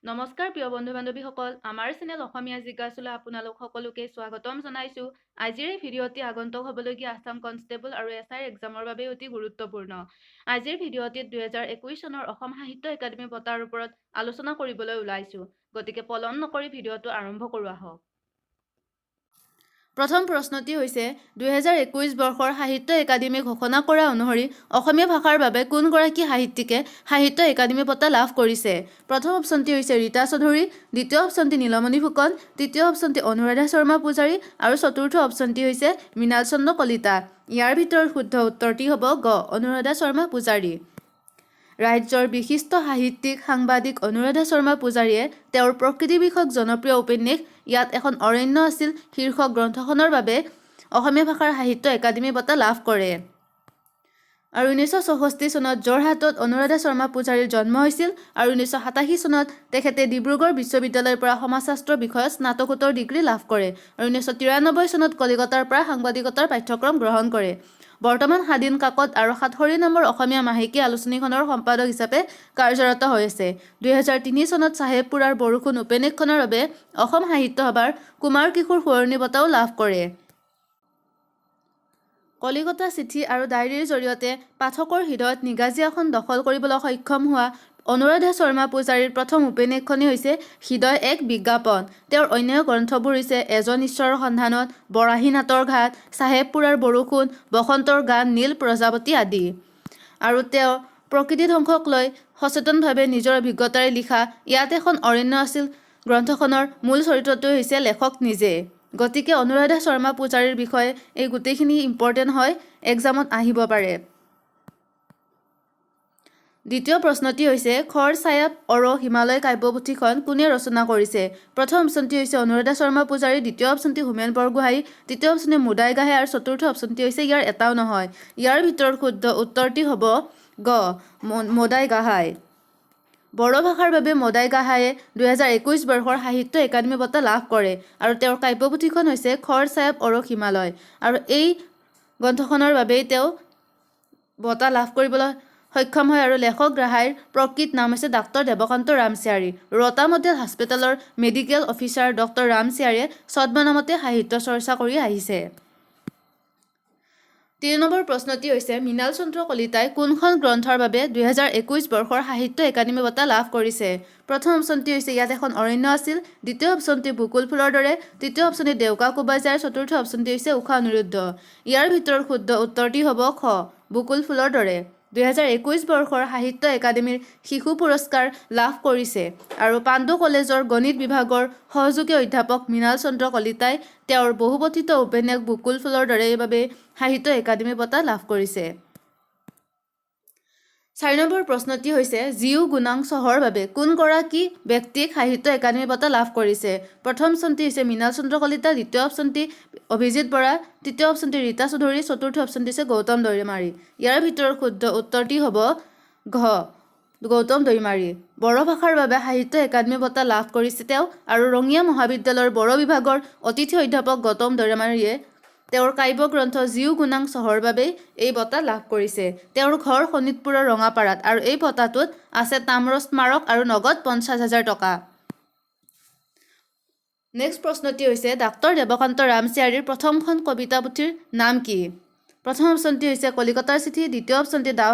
নমস্কাৰ প্ৰিয় বন্ধু বান্ধৱীসকল, আমাৰ চেনেল অসমীয়া জিজ্ঞাসুলৈ আপোনালোক সকলোকে স্বাগতম জনাইছো। আজিৰ এই ভিডিঅ'টি আগন্তুক হ'বলগীয়া আছাম কনষ্টেবল আৰু এছআই এক্সামৰ বাবে অতি গুৰুত্বপূৰ্ণ। আজিৰ ভিডিঅ'টিত 2021 চনৰ অসম সাহিত্য একাডেমী বঁটাৰ ওপৰত আলোচনা কৰিবলৈ ওলাইছো। গতিকে পলম নকৰি ভিডিঅ'টো আৰম্ভ কৰোঁ আহক। প্ৰথম প্ৰশ্নটি হৈছে 2021 বৰ্ষৰ সাহিত্য একাডেমী ঘোষণা কৰা অনুসৰি অসমীয়া ভাষাৰ বাবে কোনগৰাকী সাহিত্যিকে সাহিত্য একাডেমী বঁটা লাভ কৰিছে? প্ৰথম অপশ্যনটি হৈছে ৰীতা চৌধুৰী, দ্বিতীয় অপশ্যনটি নীলমণি ফুকন, তৃতীয় অপশ্যনটি অনুৰাধা শৰ্মা পূজাৰী আৰু চতুৰ্থ অপশ্যনটি হৈছে মৃণাল চন্দ্ৰ কলিতা। ইয়াৰ ভিতৰত শুদ্ধ উত্তৰটি হ'ব গ অনুৰাধা শৰ্মা পূজাৰী। ৰাজ্যৰ বিশিষ্ট সাহিত্যিক সাংবাদিক অনুৰাধা শৰ্মা পূজাৰীয়ে তেওঁৰ প্ৰকৃতি বিষয়ক জনপ্ৰিয় উপন্যাস ইয়াত এখন অৰণ্য আছিল শীৰ্ষক গ্ৰন্থখনৰ বাবে অসমীয়া ভাষাৰ সাহিত্য একাডেমী বঁটা লাভ কৰে। আৰু 1964 চনত যোৰহাটত অনুৰাধা শৰ্মা পূজাৰীৰ জন্ম হৈছিল আৰু 1987 চনত তেখেতে ডিব্ৰুগড় বিশ্ববিদ্যালয়ৰ পৰা সমাজশাস্ত্ৰ বিষয়ত স্নাতকোত্তৰ ডিগ্ৰী লাভ কৰে আৰু 1993 চনত কলিকতাৰ পৰা সাংবাদিকতাৰ পাঠ্যক্ৰম গ্ৰহণ কৰে। বৰ্তমান স্বাধীন কাকত আৰু সাতসৰী নামৰ অসমীয়া মাহেকীয়া আলোচনীখনৰ সম্পাদক হিচাপে কাৰ্যৰত হৈ আছে। 2003 চনত চাহেবপুৰাৰ বৰষুণ উপন্যাসখনৰ বাবে অসম সাহিত্য সভাৰ কুমাৰ কিশোৰ সোঁৱৰণী বঁটাও লাভ কৰে। কলিকতা চিঠি আৰু ডায়েৰীৰ জৰিয়তে পাঠকৰ হৃদয়ত নিগাজী আসন দখল কৰিবলৈ সক্ষম হোৱা অনুৰাধা শৰ্মা পূজাৰীৰ প্ৰথম উপন্যাসখনেই হৈছে হৃদয় এক বিজ্ঞাপন। তেওঁৰ অন্য গ্ৰন্থবোৰ হৈছে এজন ঈশ্বৰৰ সন্ধানত, বৰাহী নাটৰ ঘাট, চাহেবপুৰাৰ বৰষুণ, বসন্তৰ গান, নীল প্ৰজাপতি আদি। আৰু তেওঁ প্ৰকৃতি ধ্বংসক লৈ সচেতনভাৱে নিজৰ অভিজ্ঞতাৰে লিখা ইয়াত এখন অৰণ্য আছিল গ্ৰন্থখনৰ মূল চৰিত্ৰটো হৈছে লেখক নিজে। গতিকে অনুৰাধা শৰ্মা পূজাৰীৰ বিষয়ে এই গোটেইখিনি ইম্পৰ্টেণ্ট হয়, এক্সামত আহিব পাৰে। দ্বিতীয় প্ৰশ্নটি হৈছে খৰ ছায়াপ অৰ হিমালয় কাব্যপুথিখন কোনে ৰচনা কৰিছে? প্ৰথম অপশ্যনটি হৈছে অনুৰাধা শৰ্মা পূজাৰী, দ্বিতীয় অপশ্যনটি হোমেন বৰগোহাঁই, তৃতীয় অপশ্যনটি মুদাই গাহে আৰু চতুৰ্থ অপশ্যনটি হৈছে ইয়াৰ এটাও নহয়। ইয়াৰ ভিতৰত শুদ্ধ উত্তৰটি হ'ব গ মুদাই গাহাই। বড়ো ভাষাৰ বাবে মুদাই গাহায়ে 2021 বৰ্ষৰ সাহিত্য একাডেমী বঁটা লাভ কৰে আৰু তেওঁৰ কাব্যপুথিখন হৈছে খৰ ছায়াপ অৰ হিমালয় আৰু এই গ্ৰন্থখনৰ বাবেই তেওঁ বঁটা লাভ কৰিবলৈ সক্ষম হয় আৰু লেখক গাহাইৰ প্ৰকৃত নাম হৈছে ডাক্তৰ দেৱকান্ত ৰামচিয়াৰী। ৰতা মডেল হাস্পতালৰ মেডিকেল অফিচাৰ ডক্টৰ ৰামচিয়াৰীয়ে ছদ্মনামতে সাহিত্য চৰ্চা কৰি আহিছে। 3 নম্বৰ প্ৰশ্নটি হৈছে মৃণাল চন্দ্ৰ কলিতাই কোনখন গ্ৰন্থৰ বাবে 2021 বৰ্ষৰ সাহিত্য একাডেমী বঁটা লাভ কৰিছে? প্ৰথম অপশ্যনটি হৈছে ইয়াত এখন অৰণ্য আছিল, দ্বিতীয় অপশ্যনটি বুকুল ফুলৰ দৰে, তৃতীয় অপশ্যনটি দেউকা কোবাইজাৰ, চতুৰ্থ অপশ্যনটি হৈছে ঊষা অনিৰুদ্ধ। ইয়াৰ ভিতৰত শুদ্ধ উত্তৰটি হ'ব খ বুকুল ফুলৰ দৰে। 2021 বৰ্ষৰ সাহিত্য একাডেমীৰ শিশু পুৰস্কাৰ লাভ কৰিছে আৰু পাণ্ডু কলেজৰ গণিত বিভাগৰ সহযোগী অধ্যাপক মৃণাল চন্দ্ৰ কলিতাই তেওঁৰ বহুপঠিত উপন্যাস বুকুল ফুলৰ দৰে বাবে সাহিত্য একাডেমী বঁটা লাভ কৰিছে। 4 নম্বৰ প্ৰশ্নটি হৈছে জিউ গুণাং চহৰ বাবে কোনগৰাকী ব্যক্তিক সাহিত্য একাডেমী বঁটা লাভ কৰিছে? প্ৰথম অপশ্যনটি হৈছে মৃণাল চন্দ্ৰ কলিতা, দ্বিতীয় অপশ্যনটি অভিজিত বৰা, তৃতীয় অপশ্যনটি ৰীতা চৌধুৰী, চতুৰ্থ অপশ্যনটি হৈছে গৌতম দৈমাৰী। ইয়াৰ ভিতৰত শুদ্ধ উত্তৰটি হ'ব ঘ গৌতম দৈমাৰী। বড়ো ভাষাৰ বাবে সাহিত্য একাডেমী বঁটা লাভ কৰিছে তেওঁ আৰু ৰঙিয়া মহাবিদ্যালয়ৰ বড়ো বিভাগৰ অতিথি অধ্যাপক গৌতম দৈমাৰীয়ে তেওঁৰ কাব্য গ্ৰন্থ জিউ গুণাং চহৰ বাবেই এই বঁটা লাভ কৰিছে। তেওঁৰ ঘৰ শোণিতপুৰৰ ৰঙাপাৰাত আৰু এই বঁটাটোত আছে তাম্ৰ স্মাৰক আৰু নগদ 50,000 টকা। নেক্সট প্ৰশ্নটি হৈছে ডাক্তৰ দেৱকান্ত ৰামচিয়াৰীৰ প্ৰথমখন কবিতা পুথিৰ নাম কি? প্ৰথম অপশ্যনটি হৈছে কলিকতাৰ চিঠি, দ্বিতীয় অপশ্যনটি দাও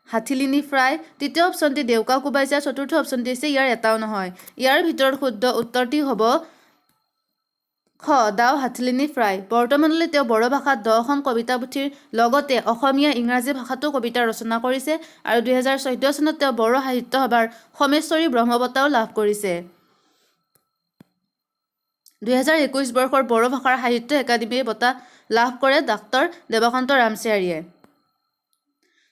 হাথিলিনি ফ্ৰাই, তৃতীয় অপশ্যনটি দেউকা কোবাইজাৰ, চতুৰ্থ অপশ্যনটি হৈছে ইয়াৰ এটাও নহয়। ইয়াৰ ভিতৰত শুদ্ধ উত্তৰটি হ'ব খ দাও হাথিলিনি ফ্ৰাই। বৰ্তমানলৈ তেওঁ বড়ো ভাষাত 10খন কবিতা পুথিৰ লগতে অসমীয়া ইংৰাজী ভাষাতো কবিতা ৰচনা কৰিছে আৰু 2014 চনত তেওঁ বড়ো সাহিত্য সভাৰ সোমেশ্বৰী ব্ৰহ্ম বঁটাও লাভ কৰিছে। 2021 বৰ্ষৰ বড়ো ভাষাৰ সাহিত্য একাডেমী বঁটা লাভ কৰে ডাক্তৰ দেৱকান্ত ৰামচিয়াৰীয়ে।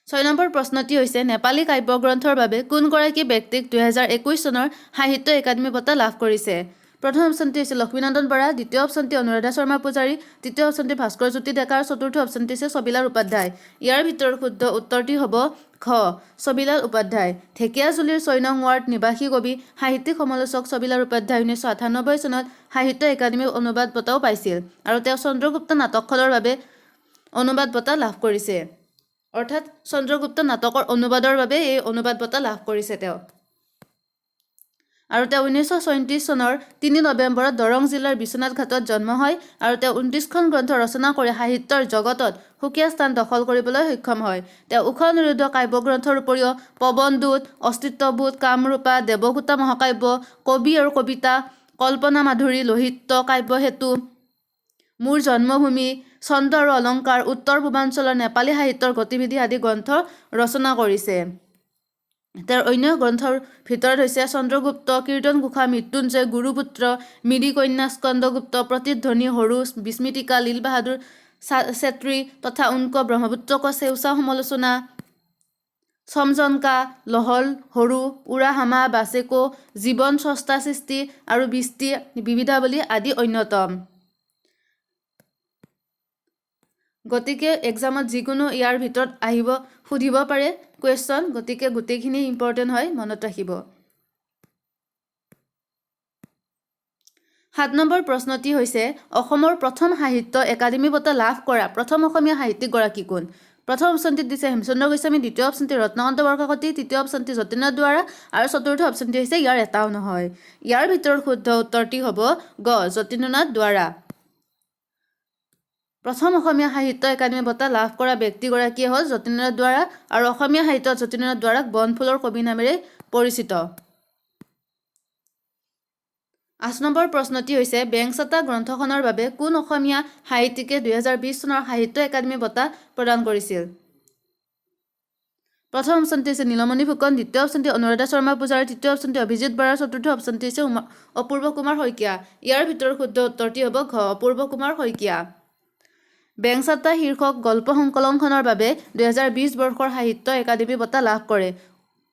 6 নম্বৰ প্ৰশ্নটি হৈছে নেপালী কাব্যগ্ৰন্থৰ বাবে কোনগৰাকী ব্যক্তিক 2021 চনৰ সাহিত্য একাডেমী বঁটা লাভ কৰিছে? প্ৰথম অপশ্যনটি হৈছে লক্ষ্মীনন্দন বৰা, দ্বিতীয় অপশ্যনটি অনুৰাধা শৰ্মা পূজাৰী, তৃতীয় অপশ্যনটি ভাস্কৰ জ্যোতি ডেকা আৰু চতুৰ্থ অপশ্যনটি হৈছে ছবিলাল উপাধ্যায়। ইয়াৰ ভিতৰত শুদ্ধ উত্তৰটি হ'ব খ ছবিলাল উপাধ্যায়। ঢেকীয়াজুলিৰ 6 নং ৱাৰ্ড নিবাসী কবি সাহিত্যিক সমালোচক ছবিলাল উপাধ্যায় 1998 চনত সাহিত্য একাডেমী অনুবাদ বঁটাও পাইছিল আৰু তেওঁ চন্দ্ৰগুপ্ত নাটকখনৰ বাবে অনুবাদ বঁটা লাভ কৰিছে। অৰ্থাৎ চন্দ্ৰগুপ্ত নাটকৰ অনুবাদৰ বাবে এই অনুবাদ বঁটা লাভ কৰিছে তেওঁ। আৰু তেওঁ 1934 চনৰ 3 নৱেম্বৰত দৰং জিলাৰ বিশ্বনাথ ঘাটত জন্ম হয় আৰু তেওঁ 29খন গ্ৰন্থ ৰচনা কৰি সাহিত্যৰ জগতত সুকীয়া স্থান দখল কৰিবলৈ সক্ষম হয়। তেওঁ উষা-অনিৰুদ্ধ কাব্যগ্ৰন্থৰ উপৰিও পৱনদূত, অস্তিত্ববোধ, কামৰূপা, দেৱকোটা মহাকাব্য, কবি আৰু কবিতা, কল্পনা মাধুৰী, লোহিত, কাব্যসেতু, মোৰ জন্মভূমি, ছন্দ আৰু অলংকাৰ, উত্তৰ পূৰ্বাঞ্চলৰ নেপালী সাহিত্যৰ গতিবিধি আদি গ্ৰন্থ ৰচনা কৰিছে। তেওঁৰ অন্য গ্ৰন্থৰ ভিতৰত হৈছে চন্দ্ৰগুপ্ত, কীৰ্তনঘোষা, মৃত্যুঞ্জয়, গুৰুপুত্ৰ, মিৰিকন্যা, স্কন্দগুপ্ত, প্ৰতিধ্বনি, হৰুষ, বিস্মৃতিকা, লীল বাহাদুৰ চেত্ৰী তথা উনক, ব্ৰহ্মপুত্ৰক, চেউচা সমালোচনা, চমজনকা, লহল, হৰু, উৰাহামা, বাচেকো, জীৱন, স্ৰষ্টা সৃষ্টি আৰু বৃষ্টি বিবিধাৱলী আদি অন্যতম। গতিকে এক্সামত যিকোনো ইয়াৰ ভিতৰত আহিব সুধিব পাৰে কুৱেশ্যন, গতিকে গোটেইখিনি ইম্পৰ্টেণ্ট হয়, মনত ৰাখিব। 7 নম্বৰ প্ৰশ্নটি হৈছে অসমৰ প্ৰথম সাহিত্য একাডেমী বঁটা লাভ কৰা প্ৰথম অসমীয়া সাহিত্যিকগৰাকী কোন? প্ৰথম অপশ্যনটিত দিছে হেমচন্দ্ৰ গোস্বামী, দ্বিতীয় অপশ্যনটি ৰত্নকান্ত বৰকাকতি, তৃতীয় অপশ্যনটি যতীন্দ্ৰনাথ দুৱৰা আৰু চতুৰ্থ অপশ্যনটি হৈছে ইয়াৰ এটাও নহয়। ইয়াৰ ভিতৰত শুদ্ধ উত্তৰটি হ'ব গ, যতীন্দ্ৰনাথ দুৱৰা। প্ৰথম অসমীয়া সাহিত্য একাডেমী বঁটা লাভ কৰা ব্যক্তিগৰাকীয়ে হ'ল যতীন্দ্ৰনাথ দুৱৰা আৰু অসমীয়া সাহিত্যত যতীন্দ্ৰনাথ দুৱৰাক বনফুলৰ কবি নামেৰে পৰিচিত। 8 নম্বৰ প্ৰশ্নটি হৈছে বেংচাটা গ্ৰন্থখনৰ বাবে কোন অসমীয়া সাহিত্যিকে 2020 চনৰ সাহিত্য একাডেমী বঁটা প্ৰদান কৰিছিল? প্ৰথম অপশ্যনটি হৈছে নীলমণি ফুকন, দ্বিতীয় অপশ্যনটি অনুৰাধা শৰ্মা পূজাৰী, তৃতীয় অপশ্যনটি অভিজিত বৰা, চতুৰ্থ অপশ্যনটি হৈছে অপূৰ্ব কুমাৰ শইকীয়া। ইয়াৰ ভিতৰত শুদ্ধ উত্তৰটি হ'ব ঘ, অপূৰ্ব কুমাৰ শইকীয়া। বেংচাটা শীৰ্ষক গল্প সংকলনখনৰ বাবে 2020 বৰ্ষৰ সাহিত্য একাডেমী বঁটা লাভ কৰে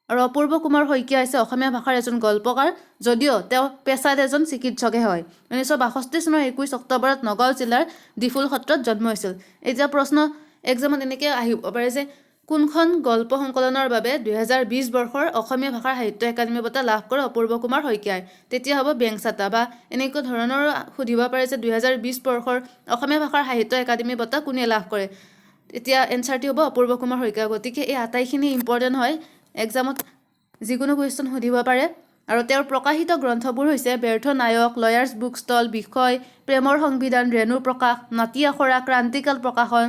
আৰু অপূৰ্ব কুমাৰ শইকীয়া হৈছে অসমীয়া ভাষাৰ এজন গল্পকাৰ, যদিও তেওঁ পেছাত এজন চিকিৎসকহে হয়। 1962 চনৰ 21 অক্টোবৰত নগাঁও জিলাৰ ডিফুল সত্ৰত জন্ম হৈছিল। এতিয়া প্ৰশ্ন এক্সামত এনেকৈ আহিব পাৰে যে কোনখন গল্প সংকলনৰ বাবে 2020 বৰ্ষৰ অসমীয়া ভাষাৰ সাহিত্য একাডেমী বঁটা লাভ কৰে অপূৰ্ব কুমাৰ শইকীয়াই? তেতিয়া হ'ব বেংচাটা, বা এনেকুৱা ধৰণৰ সুধিব পাৰে যে 2020 বৰ্ষৰ অসমীয়া ভাষাৰ সাহিত্য একাডেমী বঁটা কোনে লাভ কৰে? এতিয়া এনচাৰটি হ'ব অপূৰ্ব কুমাৰ শইকীয়া। গতিকে এই আটাইখিনি ইম্পৰ্টেণ্ট হয়, এক্সামত যিকোনো কুৱেশ্যন সুধিব পাৰে। আৰু তেওঁৰ প্ৰকাশিত গ্ৰন্থবোৰ হৈছে ব্যৰ্থ নায়ক, লয়াৰ্ছ বুক ষ্টল, বিষয়, প্ৰেমৰ সংবিধান, ৰেণু প্ৰকাশ, মাটি আখৰা, ক্ৰান্তিকাল প্ৰকাশন,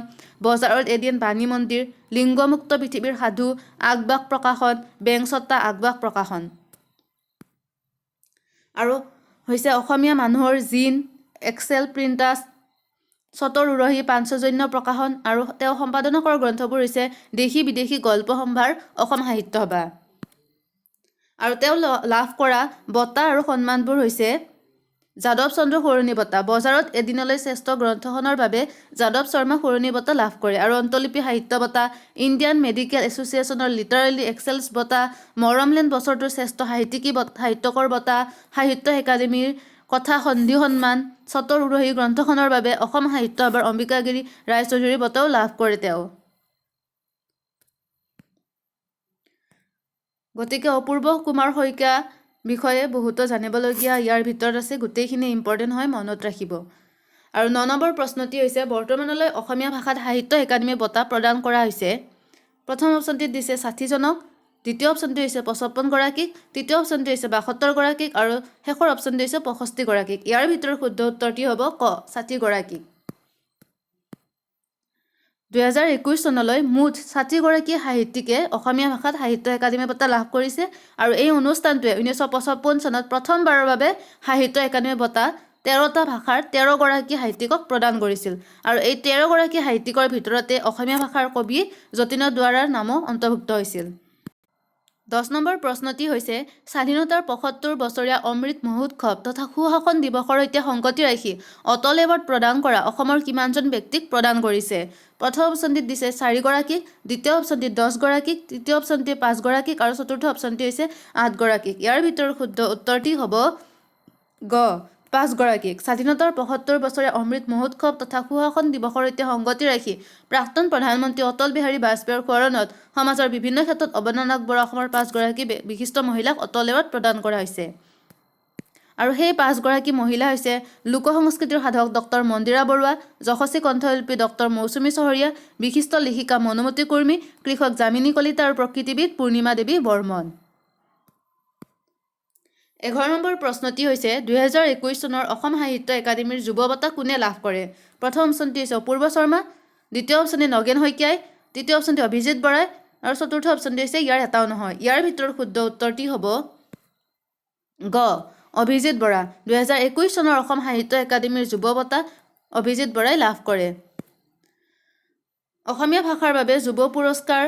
বজাৰত এদিন, বাণী মন্দিৰ, লিংগমুক্ত পৃথিৱীৰ সাধু, আগবাগ প্ৰকাশন, বেংচটা, আগবাগ প্ৰকাশন। আৰু হৈছে অসমীয়া মানুহৰ জিন, এক্সেল প্ৰিণ্টাছ, চতৰ উৰহী, পাঞ্চজন্য প্ৰকাশন। আৰু তেওঁ সম্পাদনা কৰা গ্ৰন্থবোৰ হৈছে দেশী বিদেশী গল্প সম্ভাৰ, অসম সাহিত্য সভা। আৰু তেওঁ লাভ কৰা বঁটা আৰু সন্মানবোৰ হৈছে যাদৱ চন্দ্ৰ সূৰণী বঁটা, বজাৰত এদিনলৈ শ্ৰেষ্ঠ গ্ৰন্থখনৰ বাবে যাদৱ শৰ্মা সূৰণী বঁটা লাভ কৰে, আৰু অন্তলিপি সাহিত্য বঁটা, ইণ্ডিয়ান মেডিকেল এছ'চিয়েশ্যনৰ লিটাৰেলি এক্সেলছ বঁটা, মৰমলেণ্ড বছৰটোৰ শ্ৰেষ্ঠ সাহিত্যকৰ বঁটা, সাহিত্য একাডেমীৰ কথা সন্ধি সন্মান, চতৰ উৰহী গ্ৰন্থখনৰ বাবে অসম সাহিত্য সভাৰ অম্বিকাগিৰি ৰায়চৌধুৰী বঁটাও লাভ কৰে তেওঁ। গতিকে অপূৰ্ব কুমাৰ শইকীয়া বিষয়ে বহুতো জানিবলগীয়া ইয়াৰ ভিতৰত আছে, গোটেইখিনি ইম্পৰ্টেণ্ট হয়, মনত ৰাখিব। আৰু 9 নম্বৰ প্ৰশ্নটি হৈছে বৰ্তমানলৈ অসমীয়া ভাষাত সাহিত্য একাডেমী বঁটা প্ৰদান কৰা হৈছে। প্ৰথম অপশ্যনটিত দিছে 60 জনক, দ্বিতীয় অপশ্যনটি হৈছে 55 গৰাকীক, তৃতীয় অপশ্যনটি হৈছে 72 গৰাকীক আৰু শেষৰ অপশ্যনটি হৈছে 65 গৰাকীক। ইয়াৰ ভিতৰত শুদ্ধ উত্তৰটি হ'ব ক, 60 গৰাকীক। 2021 চনলৈ মুঠ 60 গৰাকী সাহিত্যিকে অসমীয়া ভাষাত সাহিত্য একাডেমী বঁটা লাভ কৰিছে, আৰু এই অনুষ্ঠানটোৱে 1955 চনত প্ৰথমবাৰৰ বাবে সাহিত্য একাডেমী বঁটা 13টা ভাষাৰ 13 গৰাকী সাহিত্যিকক প্ৰদান কৰিছিল। আৰু এই 13 গৰাকী সাহিত্যিকৰ ভিতৰতে অসমীয়া ভাষাৰ কবি যতীন্দ্ৰনাথ দুৱৰাৰ নামো অন্তৰ্ভুক্ত হৈছিল। 10 নম্বৰ প্ৰশ্নটি হৈছে স্বাধীনতাৰ 75 বছৰীয়া অমৃত মহোৎসৱ তথা সুশাসন দিৱসৰ সৈতে সংগতি ৰাখি অটল এৱাৰ্ড প্ৰদান কৰা অসমৰ কিমানজন ব্যক্তিক প্ৰদান কৰিছে? প্ৰথম অপশ্যনটিত দিছে 4 গৰাকীক, দ্বিতীয় অপশ্যনটিত 10 গৰাকীক, তৃতীয় অপশ্যনটি 5 গৰাকীক আৰু চতুৰ্থ অপশ্যনটি হৈছে 8 গৰাকীক। ইয়াৰ ভিতৰত শুদ্ধ উত্তৰটি হ'ব গ, 5 গৰাকীক। স্বাধীনতাৰ 75 বছৰীয়া অমৃত মহোৎসৱ তথা সুশাসন দিৱসৰ সৈতে সংগতি ৰাখি প্ৰাক্তন প্ৰধানমন্ত্ৰী অটল বিহাৰী বাজপেয়ীৰ সোঁৱৰণত সমাজৰ বিভিন্ন ক্ষেত্ৰত অৱদান আগবঢ়োৱা অসমৰ 5 গৰাকী বিশিষ্ট মহিলাক অটল এৱাৰ্ড প্ৰদান কৰা হৈছে। আৰু সেই 5 গৰাকী মহিলা হৈছে লোক সংস্কৃতিৰ সাধক ডক্টৰ মন্দিৰা বৰুৱা, যশস্বী কণ্ঠশিল্পী ডক্টৰ মৌচুমী চহৰীয়া, বিশিষ্ট লেখিকা মনোমতী কুৰ্মী, কৃষক যামিনী কলিতা আৰু প্ৰকৃতিবিদ পূৰ্ণিমা দেৱী বৰ্মন। 11 নম্বৰ প্ৰশ্নটি হৈছে 2021 চনৰ অসম সাহিত্য একাডেমীৰ যুৱ বঁটা কোনে লাভ কৰে? প্ৰথম অপশ্যনটি হৈছে অপূৰ্ব শৰ্মা, দ্বিতীয় অপশ্যনটি নগেন শইকীয়াই, তৃতীয় অপশ্যনটি অভিজিত বৰাই আৰু চতুৰ্থ অপশ্যনটি হৈছে ইয়াৰ এটাও নহয়। ইয়াৰ ভিতৰত শুদ্ধ উত্তৰটি হ'ব গ অভিজিত বৰা। 2021 চনৰ অসম সাহিত্য একাডেমীৰ যুৱ বঁটা অভিজিত বৰাই লাভ কৰে। অসমীয়া ভাষাৰ বাবে যুৱ পুৰস্কাৰ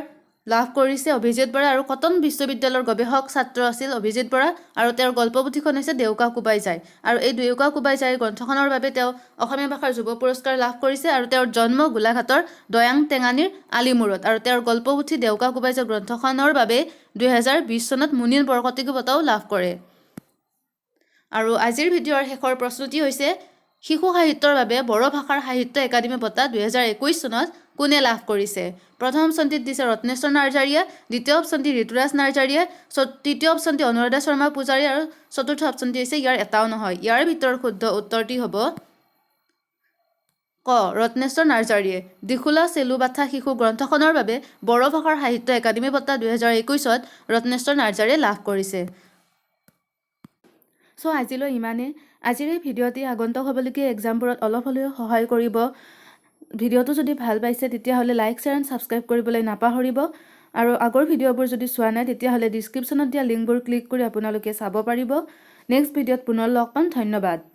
লাভ কৰিছে অভিজিত বৰা আৰু কটন বিশ্ববিদ্যালয়ৰ গৱেষক ছাত্ৰ আছিল অভিজিত বৰা আৰু তেওঁৰ গল্পপুথিখন হৈছে দেউকা কোবাই যায় আৰু এই দেউকা কোবাই যায় গ্ৰন্থখনৰ বাবে তেওঁ অসমীয়া ভাষাৰ যুৱ পুৰস্কাৰ লাভ কৰিছে আৰু তেওঁৰ জন্ম গোলাঘাটৰ দয়াং টেঙানীৰ আলিমূৰত আৰু তেওঁৰ গল্পপুথি দেউকা কোবাই যায় গ্ৰন্থখনৰ বাবে 2020 চনত মুনীন বৰকটকী বঁটাও লাভ কৰে। আৰু আজিৰ ভিডিঅ'ৰ শেষৰ প্ৰশ্নটি হৈছে শিশু সাহিত্যৰ বাবে বড়ো ভাষাৰ সাহিত্য একাডেমী বঁটা 2021 চনত কোনে লাভ কৰিছে? প্ৰথম অপশ্যনটিত দিছে ৰত্নেশ্বৰ নাৰ্জাৰীয়ে, দ্বিতীয় অপশ্যনটি ঋতুৰাজ নাৰ্জাৰীয়ে, তৃতীয় অপশ্যনটি অনুৰাধা শৰ্মা পূজাৰী আৰু চতুৰ্থ অপশ্যনটি হৈছে ইয়াৰ এটাও নহয়। ইয়াৰ ভিতৰত শুদ্ধ উত্তৰটি হ'ব ক ৰত্নেশ্বৰ নাৰ্জাৰীয়ে। দিখোলা চেলুবাথা শিশু গ্ৰন্থখনৰ বাবে বড়ো ভাষাৰ সাহিত্য একাডেমী বঁটা 2021ত ৰত্নেশ্বৰ নাৰ্জাৰীয়ে লাভ কৰিছে। চ' আজিলৈ ইমানেই। আজিৰ এই ভিডিঅ'টি আগন্তুক হ'বলগীয়া এক্সামবোৰত অলপ হ'লেও সহায় কৰিব। ভিডিঅ'টো যদি ভাল পাইছে তেতিয়াহ'লে লাইক, শ্বেয়াৰ এণ্ড ছাবস্ক্ৰাইব কৰিবলৈ নাপাহৰিব আৰু আগৰ ভিডিঅ'বোৰ যদি চোৱা নাই তেতিয়াহ'লে ডিছক্ৰিপশ্যনত দিয়া লিংকবোৰ ক্লিক কৰি আপোনালোকে চাব পাৰিব। নেক্সট ভিডিঅ'ত পুনৰ লগ পাম। ধন্যবাদ।